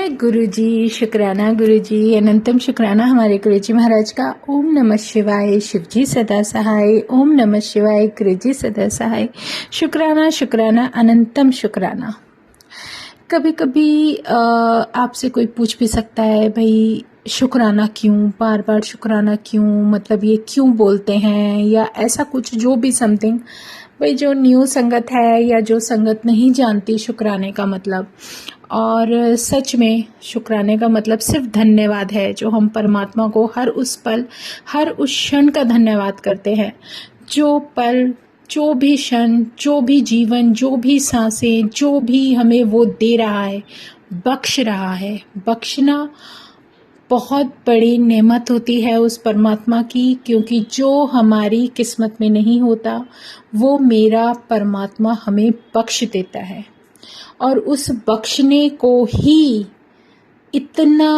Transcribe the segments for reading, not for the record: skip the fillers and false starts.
जय गुरुजी, शुक्राना गुरुजी, अनंतम शुक्राना हमारे गुरुजी महाराज का। ओम नमः शिवाय, शिवजी सदा सहाय। ओम नमः शिवाय, गुरुजी सदा सहाय। शुक्राना शुक्राना अनंतम शुक्राना। कभी कभी आपसे कोई पूछ भी सकता है, भाई शुक्राना क्यों, बार बार शुक्राना क्यों, मतलब ये क्यों बोलते हैं, या ऐसा कुछ जो भी समथिंग। भाई जो न्यू संगत है या जो संगत नहीं जानती शुक्राने का मतलब, और सच में शुक्राने का मतलब सिर्फ धन्यवाद है, जो हम परमात्मा को हर उस पल हर उस क्षण का धन्यवाद करते हैं। जो पल, जो भी क्षण, जो भी जीवन, जो भी सांसें, जो भी हमें वो दे रहा है, बख्श रहा है। बख्शना बहुत बड़ी नेमत होती है उस परमात्मा की, क्योंकि जो हमारी किस्मत में नहीं होता वो मेरा परमात्मा हमें बख्श देता है। और उस बख्शने को ही इतना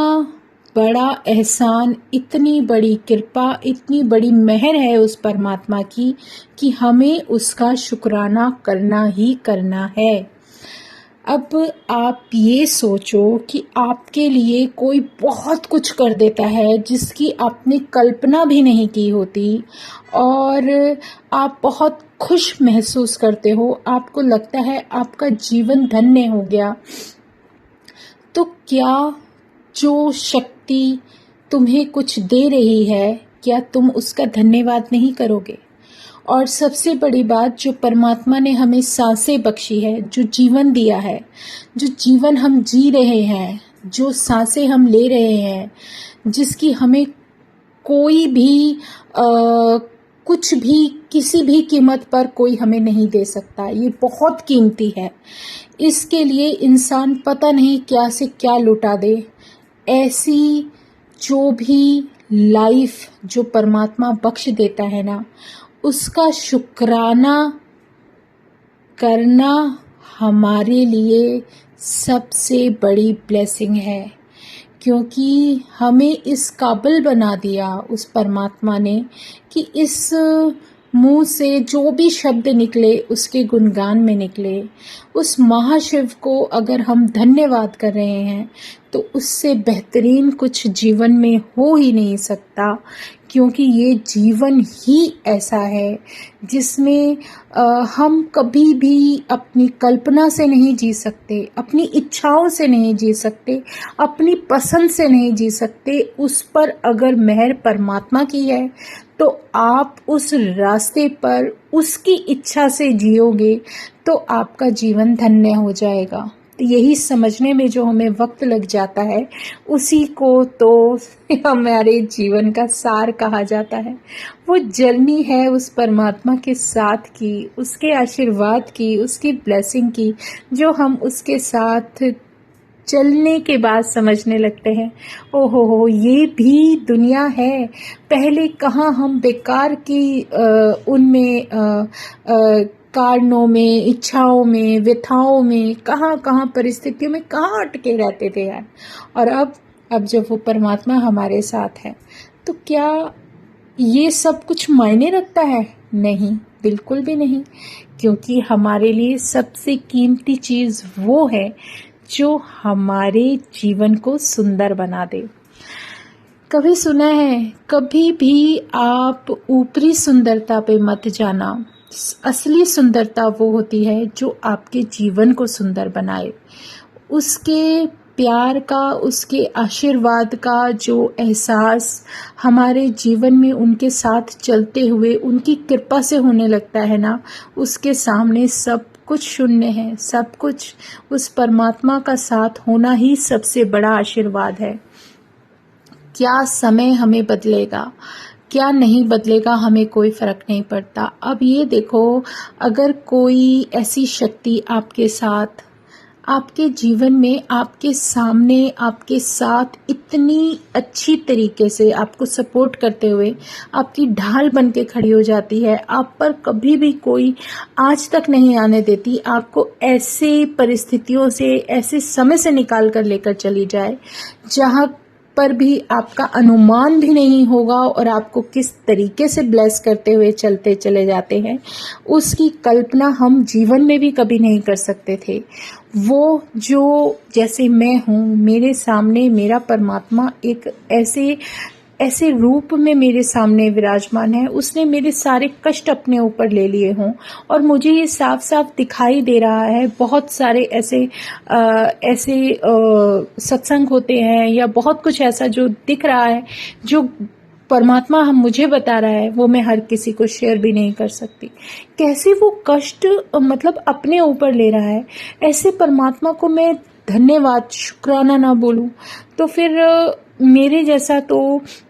बड़ा एहसान, इतनी बड़ी कृपा, इतनी बड़ी मेहर है उस परमात्मा की कि हमें उसका शुक्राना करना ही करना है। अब आप ये सोचो कि आपके लिए कोई बहुत कुछ कर देता है जिसकी आपने कल्पना भी नहीं की होती, और आप बहुत खुश महसूस करते हो, आपको लगता है आपका जीवन धन्य हो गया। तो क्या जो शक्ति तुम्हें कुछ दे रही है, क्या तुम उसका धन्यवाद नहीं करोगे? और सबसे बड़ी बात, जो परमात्मा ने हमें सांसें बख्शी है, जो जीवन दिया है, जो जीवन हम जी रहे हैं, जो सांसें हम ले रहे हैं, जिसकी हमें कोई भी कुछ भी किसी भी कीमत पर कोई हमें नहीं दे सकता। ये बहुत कीमती है। इसके लिए इंसान पता नहीं क्या से क्या लुटा दे। ऐसी जो भी लाइफ जो परमात्मा बख्श देता है ना, उसका शुक्राना करना हमारे लिए सबसे बड़ी ब्लेसिंग है, क्योंकि हमें इस काबिल बना दिया उस परमात्मा ने कि इस मुंह से जो भी शब्द निकले उसके गुणगान में निकले। उस महाशिव को अगर हम धन्यवाद कर रहे हैं तो उससे बेहतरीन कुछ जीवन में हो ही नहीं सकता, क्योंकि ये जीवन ही ऐसा है जिसमें हम कभी भी अपनी कल्पना से नहीं जी सकते, अपनी इच्छाओं से नहीं जी सकते, अपनी पसंद से नहीं जी सकते। उस पर अगर मेहर परमात्मा की है तो आप उस रास्ते पर उसकी इच्छा से जियोगे तो आपका जीवन धन्य हो जाएगा। तो यही समझने में जो हमें वक्त लग जाता है, उसी को तो हमारे जीवन का सार कहा जाता है। वो जर्नी है उस परमात्मा के साथ की, उसके आशीर्वाद की, उसकी ब्लेसिंग की, जो हम उसके साथ चलने के बाद समझने लगते हैं, ओहो हो, ये भी दुनिया है। पहले कहाँ हम बेकार की उनमें कारणों में, इच्छाओं में, व्यथाओं में, कहाँ परिस्थितियों में कहाँ अटके रहते थे यार। और अब जब वो परमात्मा हमारे साथ है तो क्या ये सब कुछ मायने रखता है? नहीं, बिल्कुल भी नहीं, क्योंकि हमारे लिए सबसे कीमती चीज़ वो है जो हमारे जीवन को सुंदर बना दे। कभी सुना है, कभी भी आप ऊपरी सुंदरता पे मत जाना। असली सुंदरता वो होती है जो आपके जीवन को सुंदर बनाए। उसके प्यार का, उसके आशीर्वाद का जो एहसास हमारे जीवन में उनके साथ चलते हुए उनकी कृपा से होने लगता है ना, उसके सामने सब कुछ शून्य है। सब कुछ उस परमात्मा का साथ होना ही सबसे बड़ा आशीर्वाद है। क्या समय हमें बदलेगा, क्या नहीं बदलेगा, हमें कोई फर्क नहीं पड़ता। अब ये देखो, अगर कोई ऐसी शक्ति आपके साथ, आपके जीवन में, आपके सामने, आपके साथ इतनी अच्छी तरीके से आपको सपोर्ट करते हुए आपकी ढाल बन के खड़ी हो जाती है, आप पर कभी भी कोई आज तक नहीं आने देती, आपको ऐसे परिस्थितियों से, ऐसे समय से निकाल कर लेकर चली जाए जहाँ पर भी आपका अनुमान भी नहीं होगा और आपको किस तरीके से ब्लेस करते हुए चलते चले जाते हैं, उसकी कल्पना हम जीवन में भी कभी नहीं कर सकते थे। वो जो जैसे मैं हूँ, मेरे सामने मेरा परमात्मा एक ऐसे ऐसे रूप में मेरे सामने विराजमान है, उसने मेरे सारे कष्ट अपने ऊपर ले लिए हों और मुझे ये साफ साफ दिखाई दे रहा है। बहुत सारे ऐसे सत्संग होते हैं या बहुत कुछ ऐसा जो दिख रहा है, जो परमात्मा हम मुझे बता रहा है, वो मैं हर किसी को शेयर भी नहीं कर सकती। कैसे वो कष्ट मतलब अपने ऊपर ले रहा है, ऐसे परमात्मा को मैं धन्यवाद शुक्राना ना बोलूं तो फिर मेरे जैसा तो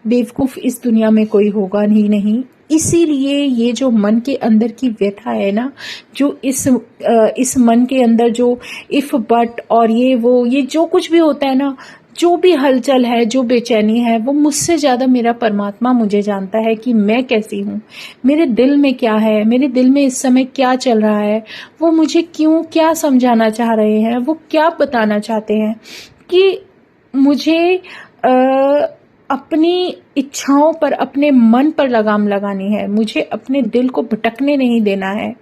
बेवकूफ़ इस दुनिया में कोई होगा ही नहीं। इसीलिए ये जो मन के अंदर की व्यथा है ना, जो इस मन के अंदर जो इफ बट और ये जो कुछ भी होता है ना, जो भी हलचल है, जो बेचैनी है, वो मुझसे ज़्यादा मेरा परमात्मा मुझे जानता है कि मैं कैसी हूँ, मेरे दिल में क्या है, मेरे दिल में इस समय क्या चल रहा है, वो मुझे क्या समझाना चाह रहे हैं, वो क्या बताना चाहते हैं कि मुझे अपनी इच्छाओं पर, अपने मन पर लगाम लगानी है, मुझे अपने दिल को भटकने नहीं देना है,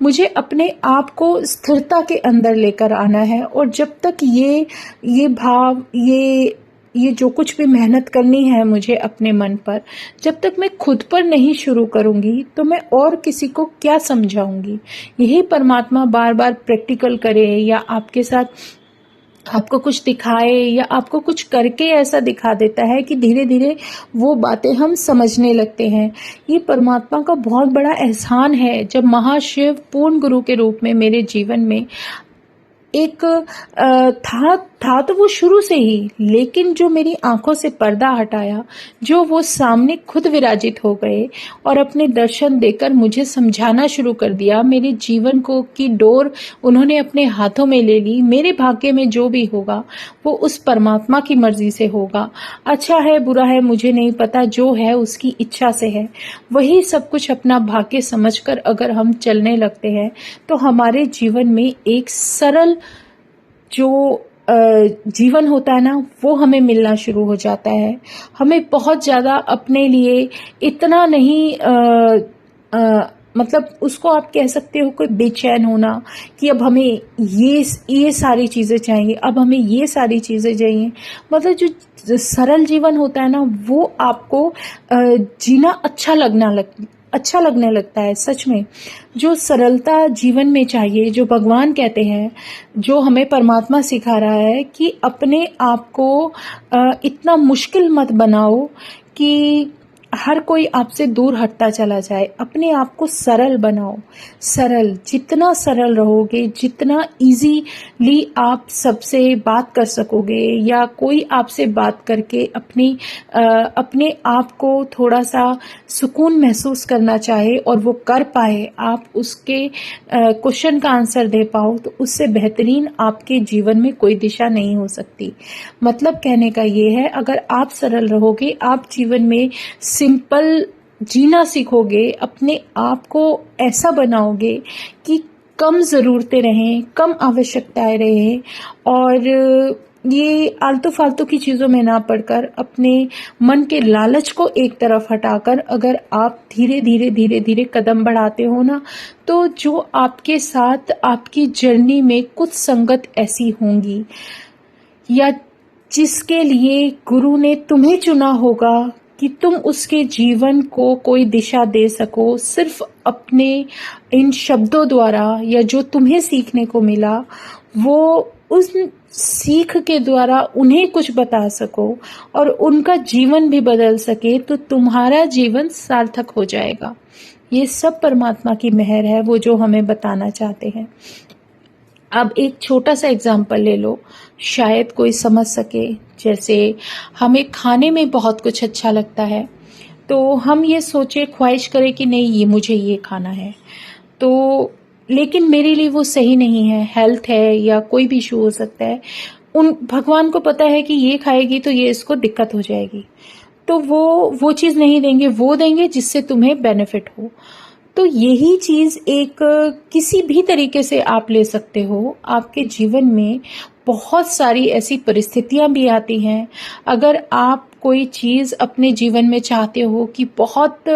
मुझे अपने आप को स्थिरता के अंदर लेकर आना है। और जब तक ये भाव, ये जो कुछ भी मेहनत करनी है मुझे अपने मन पर, जब तक मैं खुद पर नहीं शुरू करूंगी तो मैं और किसी को क्या समझाऊंगी। यही परमात्मा बार बार प्रैक्टिकल करे या आपके साथ आपको कुछ दिखाए या आपको कुछ करके ऐसा दिखा देता है कि धीरे धीरे वो बातें हम समझने लगते हैं। ये परमात्मा का बहुत बड़ा एहसान है जब महाशिव पूर्ण गुरु के रूप में मेरे जीवन में एक था तो वो शुरू से ही, लेकिन जो मेरी आंखों से पर्दा हटाया, जो वो सामने खुद विराजित हो गए और अपने दर्शन देकर मुझे समझाना शुरू कर दिया, मेरे जीवन को की डोर उन्होंने अपने हाथों में ले ली। मेरे भाग्य में जो भी होगा वो उस परमात्मा की मर्जी से होगा। अच्छा है बुरा है मुझे नहीं पता, जो है उसकी इच्छा से है। वही सब कुछ अपना भाग्य समझकर अगर हम चलने लगते हैं तो हमारे जीवन में एक सरल जो जीवन होता है ना, वो हमें मिलना शुरू हो जाता है। हमें बहुत ज़्यादा अपने लिए इतना नहीं मतलब उसको आप कह सकते हो कोई बेचैन होना कि अब हमें ये सारी चीज़ें चाहिए, अब हमें ये सारी चीज़ें चाहिए। मतलब जो सरल जीवन होता है ना, वो आपको जीना अच्छा लगने लगता है। सच में जो सरलता जीवन में चाहिए, जो भगवान कहते हैं, जो हमें परमात्मा सिखा रहा है कि अपने आप को इतना मुश्किल मत बनाओ कि हर कोई आपसे दूर हटता चला जाए। अपने आप को सरल बनाओ। सरल, जितना सरल रहोगे, जितना इजीली आप सबसे बात कर सकोगे या कोई आपसे बात करके अपने आप को थोड़ा सा सुकून महसूस करना चाहे और वो कर पाए, आप उसके क्वेश्चन का आंसर दे पाओ, तो उससे बेहतरीन आपके जीवन में कोई दिशा नहीं हो सकती। मतलब कहने का ये है, अगर आप सरल रहोगे, आप जीवन में सिंपल जीना सीखोगे, अपने आप को ऐसा बनाओगे कि कम ज़रूरतें रहें, कम आवश्यकताएं रहें और ये आलतू फालतू की चीज़ों में ना पड़कर अपने मन के लालच को एक तरफ हटाकर अगर आप धीरे धीरे कदम बढ़ाते हो ना, तो जो आपके साथ आपकी जर्नी में कुछ संगत ऐसी होंगी या जिसके लिए गुरु ने तुम्हें चुना होगा कि तुम उसके जीवन को कोई दिशा दे सको, सिर्फ अपने इन शब्दों द्वारा या जो तुम्हें सीखने को मिला वो उस सीख के द्वारा उन्हें कुछ बता सको और उनका जीवन भी बदल सके, तो तुम्हारा जीवन सार्थक हो जाएगा। ये सब परमात्मा की मेहर है, वो जो हमें बताना चाहते हैं। अब एक छोटा सा एग्जाम्पल ले लो, शायद कोई समझ सके। जैसे हमें खाने में बहुत कुछ अच्छा लगता है, तो हम ये सोचे, ख्वाहिश करें कि नहीं ये मुझे ये खाना है, तो लेकिन मेरे लिए वो सही नहीं है, हेल्थ है या कोई भी इशू हो सकता है। भगवान को पता है कि ये खाएगी तो ये इसको दिक्कत हो जाएगी, तो वो चीज़ नहीं देंगे, वो देंगे जिससे तुम्हें बेनिफिट हो। तो यही चीज़ एक किसी भी तरीके से आप ले सकते हो आपके जीवन में। बहुत सारी ऐसी परिस्थितियां भी आती हैं। अगर आप कोई चीज़ अपने जीवन में चाहते हो कि बहुत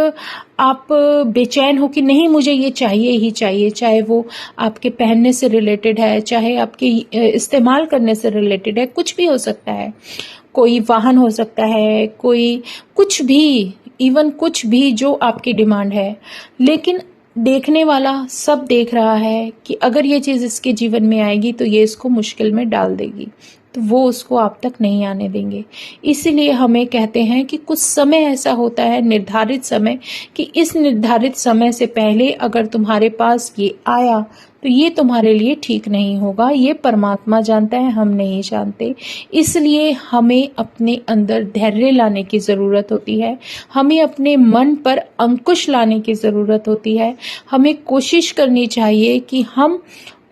आप बेचैन हो कि नहीं मुझे ये चाहिए ही चाहिए, चाहे वो आपके पहनने से रिलेटेड है, चाहे आपके इस्तेमाल करने से रिलेटेड है, कुछ भी हो सकता है। कोई वाहन हो सकता है, कोई कुछ भी, इवन कुछ भी जो आपकी डिमांड है, लेकिन देखने वाला सब देख रहा है कि अगर ये चीज़ इसके जीवन में आएगी तो ये इसको मुश्किल में डाल देगी, तो वो उसको आप तक नहीं आने देंगे। इसीलिए हमें कहते हैं कि कुछ समय ऐसा होता है, निर्धारित समय, कि इस निर्धारित समय से पहले अगर तुम्हारे पास ये आया तो ये तुम्हारे लिए ठीक नहीं होगा। ये परमात्मा जानता है, हम नहीं जानते। इसलिए हमें अपने अंदर धैर्य लाने की ज़रूरत होती है, हमें अपने मन पर अंकुश लाने की ज़रूरत होती है। हमें कोशिश करनी चाहिए कि हम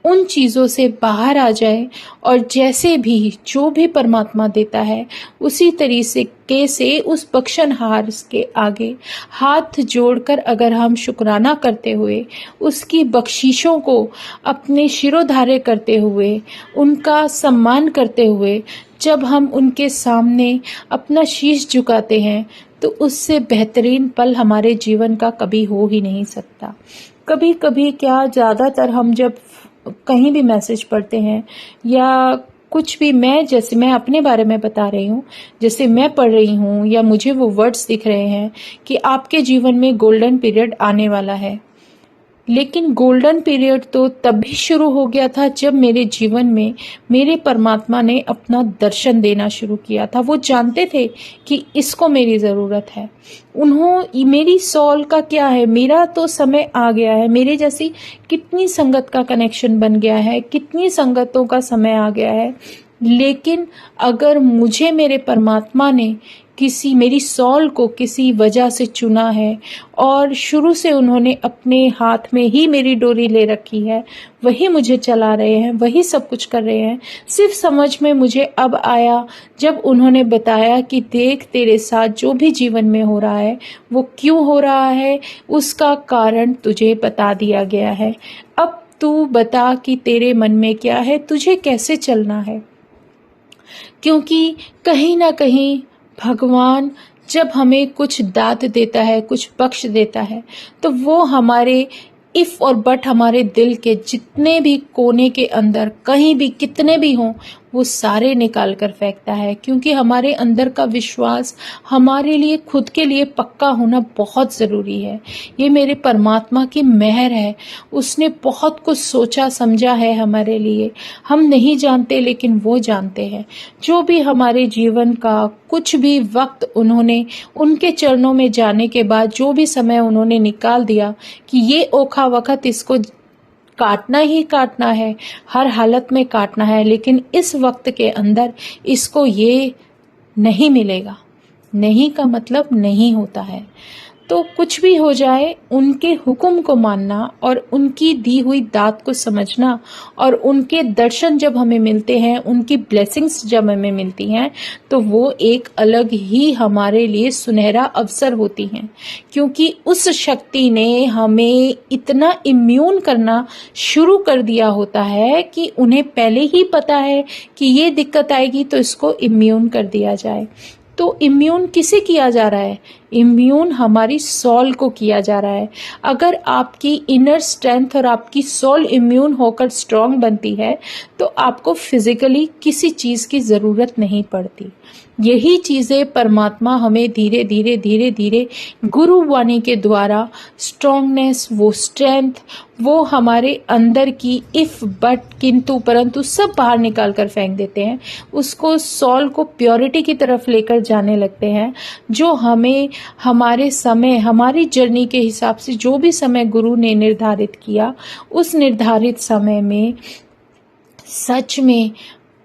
उन चीज़ों से बाहर आ जाए और जैसे भी जो भी परमात्मा देता है उसी तरीके से उस बख्शनहार के आगे हाथ जोड़कर अगर हम शुक्राना करते हुए उसकी बख्शिशों को अपने शिरोधार्य करते हुए उनका सम्मान करते हुए जब हम उनके सामने अपना शीश झुकाते हैं तो उससे बेहतरीन पल हमारे जीवन का कभी हो ही नहीं सकता। कभी कभी क्या, ज़्यादातर हम जब कहीं भी मैसेज पढ़ते हैं या कुछ भी, जैसे मैं अपने बारे में बता रही हूँ, जैसे मैं पढ़ रही हूँ या मुझे वो वर्ड्स दिख रहे हैं कि आपके जीवन में गोल्डन पीरियड आने वाला है, लेकिन गोल्डन पीरियड तो तभी शुरू हो गया था जब मेरे जीवन में मेरे परमात्मा ने अपना दर्शन देना शुरू किया था। वो जानते थे कि इसको मेरी ज़रूरत है। मेरी सॉल का क्या है, मेरा तो समय आ गया है। मेरे जैसी कितनी संगत का कनेक्शन बन गया है, कितनी संगतों का समय आ गया है, लेकिन अगर मुझे मेरे परमात्मा ने मेरी सॉल को किसी वजह से चुना है और शुरू से उन्होंने अपने हाथ में ही मेरी डोरी ले रखी है, वही मुझे चला रहे हैं, वही सब कुछ कर रहे हैं। सिर्फ समझ में मुझे अब आया जब उन्होंने बताया कि देख, तेरे साथ जो भी जीवन में हो रहा है वो क्यों हो रहा है, उसका कारण तुझे बता दिया गया है। अब तू बता कि तेरे मन में क्या है, तुझे कैसे चलना है। क्योंकि कहीं ना कहीं भगवान जब हमें कुछ दात देता है, कुछ बख्श देता है, तो वो हमारे इफ़ और बट हमारे दिल के जितने भी कोने के अंदर कहीं भी कितने भी हों वो सारे निकाल कर फेंकता है। क्योंकि हमारे अंदर का विश्वास हमारे लिए खुद के लिए पक्का होना बहुत ज़रूरी है। ये मेरे परमात्मा की मेहर है, उसने बहुत कुछ सोचा समझा है हमारे लिए। हम नहीं जानते लेकिन वो जानते हैं। जो भी हमारे जीवन का कुछ भी वक्त उन्होंने उनके चरणों में जाने के बाद जो भी समय उन्होंने निकाल दिया कि ये ओखा वक्त इसको काटना ही काटना है, हर हालत में काटना है, लेकिन इस वक्त के अंदर इसको ये नहीं मिलेगा। नहीं का मतलब नहीं होता है। तो कुछ भी हो जाए उनके हुक्म को मानना और उनकी दी हुई दात को समझना और उनके दर्शन जब हमें मिलते हैं, उनकी ब्लेसिंग्स जब हमें मिलती हैं, तो वो एक अलग ही हमारे लिए सुनहरा अवसर होती हैं। क्योंकि उस शक्ति ने हमें इतना इम्यून करना शुरू कर दिया होता है कि उन्हें पहले ही पता है कि ये दिक्कत आएगी तो इसको इम्यून कर दिया जाए। तो इम्यून किसे किया जा रहा है? इम्यून हमारी सॉल को किया जा रहा है। अगर आपकी इनर स्ट्रेंथ और आपकी सॉल इम्यून होकर स्ट्रांग बनती है तो आपको फिजिकली किसी चीज़ की ज़रूरत नहीं पड़ती। यही चीज़ें परमात्मा हमें धीरे धीरे धीरे धीरे गुरु वाणी के द्वारा स्ट्रांगनेस, वो स्ट्रेंथ, वो हमारे अंदर की इफ़ बट किंतु परंतु सब बाहर निकाल कर फेंक देते हैं। उसको सॉल को प्योरिटी की तरफ लेकर जाने लगते हैं, जो हमें हमारे समय, हमारी जर्नी के हिसाब से जो भी समय गुरु ने निर्धारित किया, उस निर्धारित समय में सच में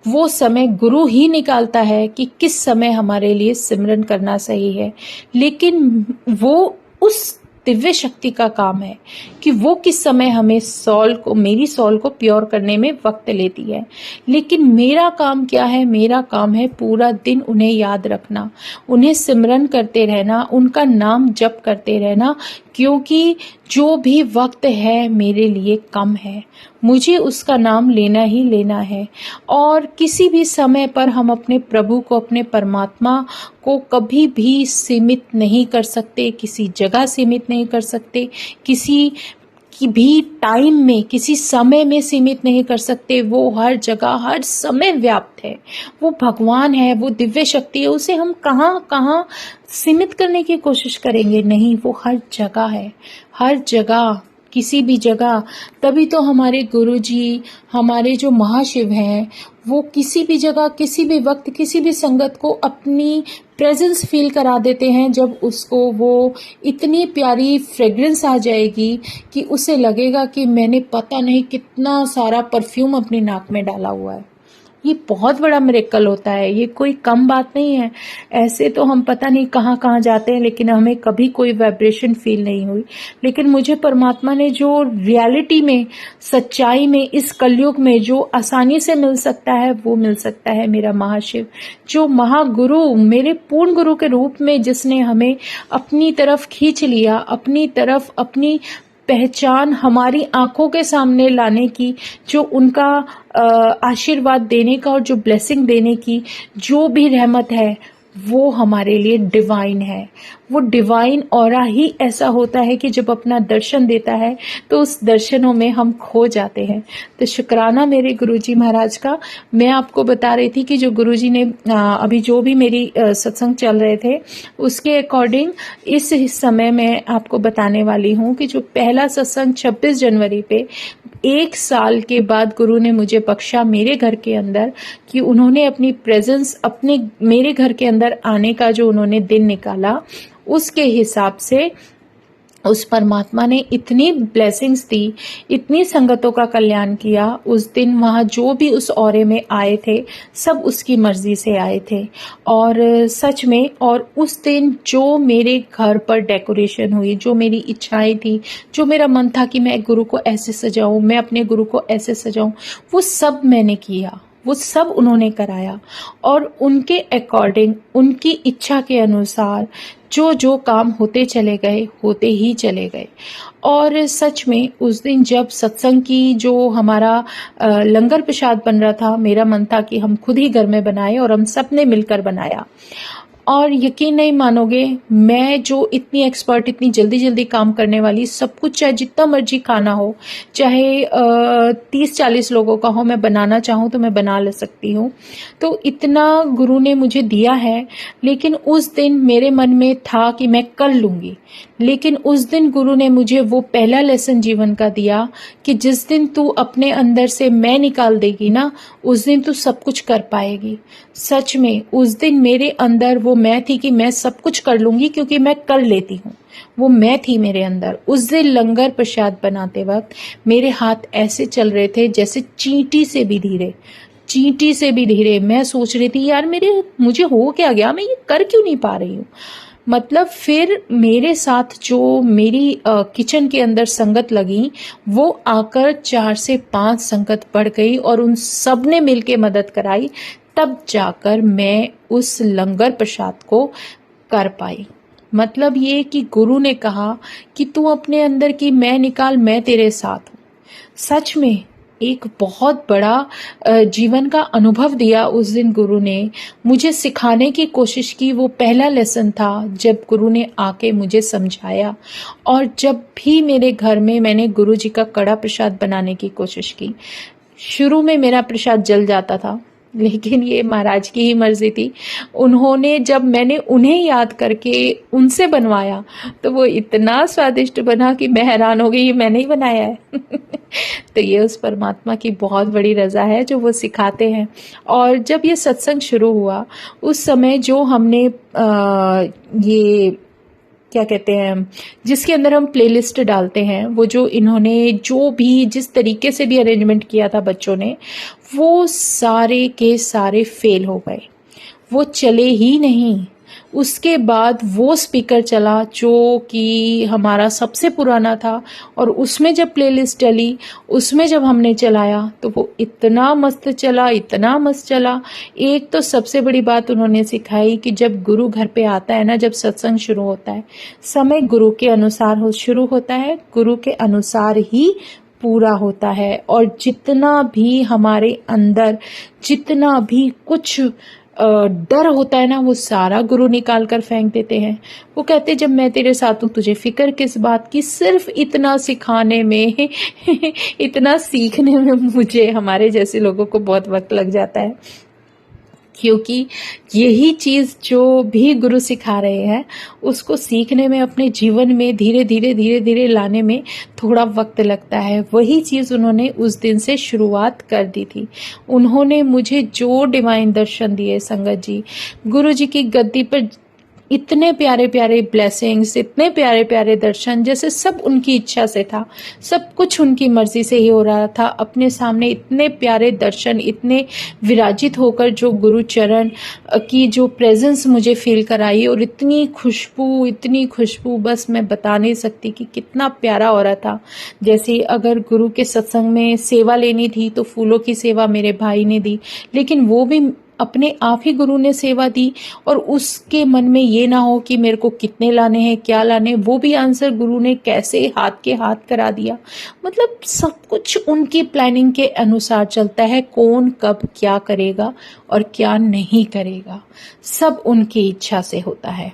वो समय गुरु ही निकालता है कि किस समय हमारे लिए सिमरन करना सही है। लेकिन वो उस दिव्य शक्ति का काम है कि वो किस समय हमें सॉल को, मेरी सॉल को प्योर करने में वक्त लेती है। लेकिन मेरा काम क्या है? मेरा काम है पूरा दिन उन्हें याद रखना, उन्हें सिमरन करते रहना, उनका नाम जप करते रहना। क्योंकि जो भी वक्त है मेरे लिए कम है, मुझे उसका नाम लेना ही लेना है। और किसी भी समय पर हम अपने प्रभु को, अपने परमात्मा को कभी भी सीमित नहीं कर सकते, किसी जगह सीमित नहीं कर सकते, किसी की भी टाइम में, किसी समय में सीमित नहीं कर सकते। वो हर जगह, हर समय व्याप्त है। वो भगवान है, वो दिव्य शक्ति है। उसे हम कहाँ कहाँ सीमित करने की कोशिश करेंगे? नहीं, वो हर जगह है, हर जगह, किसी भी जगह। तभी तो हमारे गुरुजी, हमारे जो महाशिव हैं, वो किसी भी जगह, किसी भी वक्त, किसी भी संगत को अपनी प्रेजेंस फील करा देते हैं। जब उसको वो इतनी प्यारी फ्रेग्रेंस आ जाएगी कि उसे लगेगा कि मैंने पता नहीं कितना सारा परफ्यूम अपनी नाक में डाला हुआ है। ये बहुत बड़ा मिरेकल होता है, ये कोई कम बात नहीं है। ऐसे तो हम पता नहीं कहाँ कहाँ जाते हैं, लेकिन हमें कभी कोई वाइब्रेशन फील नहीं हुई। लेकिन मुझे परमात्मा ने जो रियलिटी में, सच्चाई में, इस कलयुग में जो आसानी से मिल सकता है, वो मिल सकता है मेरा महाशिव, जो महागुरु, मेरे पूर्ण गुरु के रूप में, जिसने हमें अपनी तरफ खींच लिया, अपनी तरफ, अपनी पहचान हमारी आंखों के सामने लाने की, जो उनका आशीर्वाद देने का और जो ब्लेसिंग देने की जो भी रहमत है, वो हमारे लिए डिवाइन है। वो डिवाइन ऑरा ही ऐसा होता है कि जब अपना दर्शन देता है तो उस दर्शनों में हम खो जाते हैं। तो शुक्राना मेरे गुरुजी महाराज का। मैं आपको बता रही थी कि जो गुरुजी ने अभी जो भी मेरी सत्संग चल रहे थे, उसके अकॉर्डिंग इस समय मैं आपको बताने वाली हूँ कि जो पहला सत्संग 26 जनवरी पे 1 साल के बाद गुरु ने मुझे बख्शा मेरे घर के अंदर, कि उन्होंने अपनी प्रेजेंस अपने मेरे घर के अंदर आने का जो उन्होंने दिन निकाला, उसके हिसाब से उस परमात्मा ने इतनी ब्लेसिंग्स दी, इतनी संगतों का कल्याण किया। उस दिन वहाँ जो भी उस औरे में आए थे, सब उसकी मर्जी से आए थे। और सच में, और उस दिन जो मेरे घर पर डेकोरेशन हुई, जो मेरी इच्छाएं थी, जो मेरा मन था कि मैं गुरु को ऐसे सजाऊं, मैं अपने गुरु को ऐसे सजाऊं, वो सब मैंने किया, वो सब उन्होंने कराया। और उनके अकॉर्डिंग, उनकी इच्छा के अनुसार जो जो काम होते चले गए, होते ही चले गए। और सच में उस दिन जब सत्संग की जो हमारा लंगर प्रसाद बन रहा था, मेरा मन था कि हम खुद ही घर में बनाए, और हम सब ने मिलकर बनाया। और यकीन नहीं मानोगे, मैं जो इतनी एक्सपर्ट, इतनी जल्दी जल्दी काम करने वाली, सब कुछ चाहे जितना मर्जी खाना हो, चाहे 30-40 लोगों का हो, मैं बनाना चाहूँ तो मैं बना ले सकती हूँ। तो इतना गुरु ने मुझे दिया है। लेकिन उस दिन मेरे मन में था कि मैं कर लूँगी। लेकिन उस दिन गुरु ने मुझे वो पहला लेसन जीवन का दिया कि जिस दिन तू अपने अंदर से मैं निकाल देगी ना, उस दिन तू सब कुछ कर पाएगी। सच में उस दिन मेरे अंदर वो मैं थी कि मैं सब कुछ कर लूंगी, क्योंकि मैं कर लेती हूँ। वो मैं थी मेरे अंदर। उस दिन लंगर प्रसाद बनाते वक्त मेरे हाथ ऐसे चल रहे थे जैसे चींटी से भी धीरे, चींटी से भी धीरे। मैं सोच रही थी, यार मुझे हो क्या गया, मैं ये कर क्यों नहीं पा रही हूँ। मतलब फिर मेरे साथ जो मेरी किचन के अंदर संगत लगी, वो आकर 4 से 5 संगत बढ़ गई, और उन सब ने मिलके मदद कराई। तब जाकर मैं उस लंगर प्रसाद को कर पाई। मतलब ये कि गुरु ने कहा कि तू अपने अंदर की मैं निकाल, मैं तेरे साथ हूँ। सच में एक बहुत बड़ा जीवन का अनुभव दिया उस दिन गुरु ने, मुझे सिखाने की कोशिश की। वो पहला लेसन था जब गुरु ने आके मुझे समझाया। और जब भी मेरे घर में मैंने गुरु जी का कड़ा प्रसाद बनाने की कोशिश की, शुरू में मेरा प्रसाद जल जाता था, लेकिन ये महाराज की ही मर्जी थी। उन्होंने, जब मैंने उन्हें याद करके उनसे बनवाया, तो वो इतना स्वादिष्ट बना कि मैं हैरान हो गई, ये मैंने ही बनाया है। तो ये उस परमात्मा की बहुत बड़ी रजा है जो वो सिखाते हैं। और जब ये सत्संग शुरू हुआ, उस समय जो हमने ये क्या कहते हैं, जिसके अंदर हम प्लेलिस्ट डालते हैं, वो जो इन्होंने जो भी जिस तरीके से भी अरेंजमेंट किया था बच्चों ने, वो सारे के सारे फेल हो गए, वो चले ही नहीं। उसके बाद वो स्पीकर चला जो कि हमारा सबसे पुराना था, और उसमें जब प्लेलिस्ट डली, उसमें जब हमने चलाया तो वो इतना मस्त चला, इतना मस्त चला। एक तो सबसे बड़ी बात उन्होंने सिखाई कि जब गुरु घर पे आता है ना, जब सत्संग शुरू होता है, समय गुरु के अनुसार शुरू होता है, गुरु के अनुसार ही पूरा होता है। और जितना भी हमारे अंदर जितना भी कुछ डर होता है ना, वो सारा गुरु निकाल कर फेंक देते हैं। वो कहते जब मैं तेरे साथ हूँ तुझे फिक्र किस बात की। सिर्फ इतना सिखाने में इतना सीखने में मुझे हमारे जैसे लोगों को बहुत वक्त लग जाता है, क्योंकि यही चीज़ जो भी गुरु सिखा रहे हैं उसको सीखने में, अपने जीवन में धीरे धीरे लाने में थोड़ा वक्त लगता है। वही चीज़ उन्होंने उस दिन से शुरुआत कर दी थी। उन्होंने मुझे जो डिवाइन दर्शन दिए संगत जी, गुरु जी की गद्दी पर इतने प्यारे प्यारे ब्लेसिंग्स, इतने प्यारे प्यारे दर्शन, जैसे सब उनकी इच्छा से था, सब कुछ उनकी मर्जी से ही हो रहा था। अपने सामने इतने प्यारे दर्शन, इतने विराजित होकर जो गुरु चरण की जो प्रेजेंस मुझे फील कराई, और इतनी खुशबू बस मैं बता नहीं सकती कि कितना प्यारा हो रहा था। जैसे अगर गुरु के सत्संग में सेवा लेनी थी तो फूलों की सेवा मेरे भाई ने दी, लेकिन वो भी अपने आप ही गुरु ने सेवा दी, और उसके मन में ये ना हो कि मेरे को कितने लाने हैं, क्या लाने, वो भी आंसर गुरु ने कैसे हाथ के हाथ करा दिया। मतलब सब कुछ उनकी प्लानिंग के अनुसार चलता है। कौन कब क्या करेगा और क्या नहीं करेगा, सब उनकी इच्छा से होता है।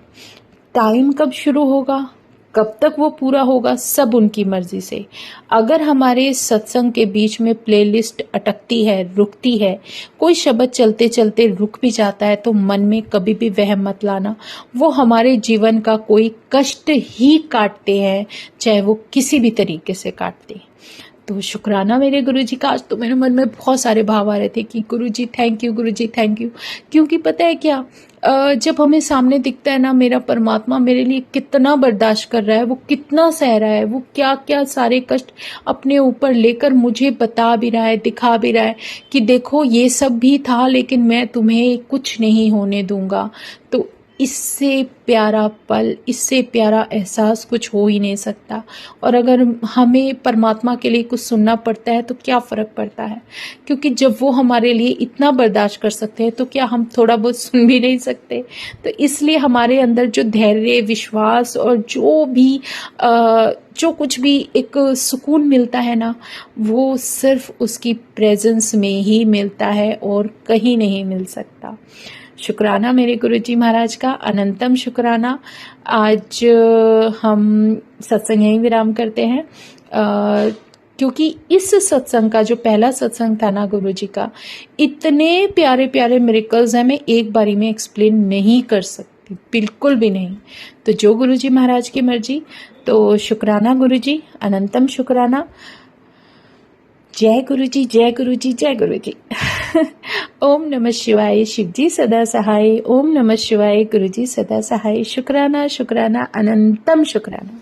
टाइम कब शुरू होगा, कब तक वो पूरा होगा, सब उनकी मर्जी से। अगर हमारे सत्संग के बीच में प्लेलिस्ट अटकती है, रुकती है, कोई शब्द चलते चलते रुक भी जाता है, तो मन में कभी भी वहम मत लाना। वो हमारे जीवन का कोई कष्ट ही काटते हैं, चाहे वो किसी भी तरीके से काटते हैं। तो शुक्राना मेरे गुरुजी का। आज तो मेरे मन में बहुत सारे भाव आ रहे थे कि Guruji thank you, Guruji thank you. क्योंकि पता है क्या, जब हमें सामने दिखता है ना मेरा परमात्मा मेरे लिए कितना बर्दाश्त कर रहा है, वो कितना सह रहा है, वो क्या क्या सारे कष्ट अपने ऊपर लेकर मुझे बता भी रहा है, दिखा भी रहा है कि देखो ये सब भी था, लेकिन मैं तुम्हें कुछ नहीं होने दूंगा। तो इससे प्यारा पल, इससे प्यारा एहसास कुछ हो ही नहीं सकता। और अगर हमें परमात्मा के लिए कुछ सुनना पड़ता है तो क्या फ़र्क पड़ता है, क्योंकि जब वो हमारे लिए इतना बर्दाश्त कर सकते हैं तो क्या हम थोड़ा बहुत सुन भी नहीं सकते। तो इसलिए हमारे अंदर जो धैर्य, विश्वास और जो कुछ भी एक सुकून मिलता है ना, वो सिर्फ उसकी प्रेजेंस में ही मिलता है और कहीं नहीं मिल सकता। शुक्राना मेरे गुरुजी महाराज का, अनंतम शुक्राना। आज हम सत्संग यहीं विराम करते हैं, क्योंकि इस सत्संग का जो पहला सत्संग था ना गुरुजी का, इतने प्यारे प्यारे मिरेकल्स हैं, मैं एक बारी में एक्सप्लेन नहीं कर सकती, बिल्कुल भी नहीं। तो जो गुरुजी महाराज की मर्जी। तो शुक्राना गुरुजी, अनंतम शुक्राना। जय गुरुजी, जय गुरुजी, जय गुरुजी। ओम नमः शिवाय, शिवजी सदा सहाय। ओम नमः शिवाय, गुरुजी सदा सहाय। शुक्राना शुक्राना, अनंतम शुक्राना।